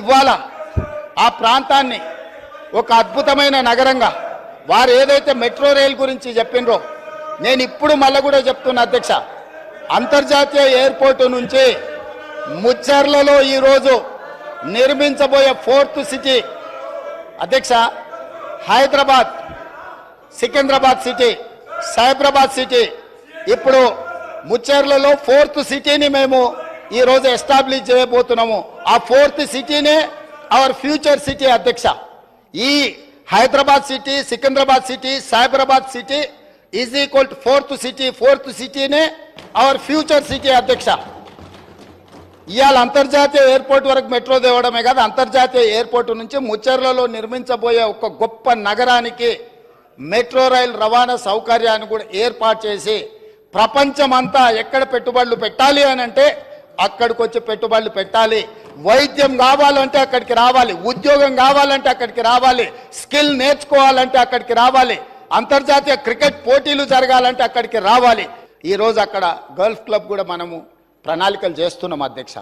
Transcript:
ఇవాళ ఆ ప్రాంతాన్ని ఒక అద్భుతమైన నగరంగా వారు ఏదైతే మెట్రో రైల్ గురించి చెప్పినరో నేను ఇప్పుడు మళ్ళీ కూడా చెప్తున్నా అధ్యక్ష, అంతర్జాతీయ ఎయిర్పోర్టు నుంచి ముచ్చర్లలో ఈరోజు నిర్మించబోయే 4th సిటీ అధ్యక్ష, హైదరాబాద్, సికింద్రాబాద్ సిటీ, సైబరాబాద్ సిటీ, ఇప్పుడు ముచ్చర్లలో 4th సిటీని మేము ఈరోజు ఎస్టాబ్లిష్ చేయబోతున్నాము. ఆ 4th సిటీనే అవర్ ఫ్యూచర్ సిటీ అధ్యక్ష. ఈ Hyderabad city, Secunderabad city, Cyberabad city is equal to 4th city. 4th సిటీనే అవర్ ఫ్యూచర్ సిటీ అధ్యక్ష. ఇవాళ అంతర్జాతీయ ఎయిర్పోర్ట్ వరకు మెట్రో తేవడమే కాదు, అంతర్జాతీయ ఎయిర్పోర్ట్ నుంచి ముచ్చర్లలో నిర్మించబోయే ఒక గొప్ప నగరానికి మెట్రో రైల్ రవాణా సౌకర్యాన్ని కూడా ఏర్పాటు చేసి ప్రపంచమంతా ఎక్కడ పెట్టుబడులు పెట్టాలి అని అంటే అక్కడికి వచ్చి పెట్టుబడులు పెట్టాలి. వైద్యం కావాలంటే అక్కడికి రావాలి, ఉద్యోగం కావాలంటే అక్కడికి రావాలి, స్కిల్ నేర్చుకోవాలంటే అక్కడికి రావాలి, అంతర్జాతీయ క్రికెట్ పోటీలు జరగాలంటే అక్కడికి రావాలి. ఈరోజు అక్కడ గల్ఫ్ క్లబ్ కూడా మనము ప్రణాళికలు చేస్తున్నాం అధ్యక్ష.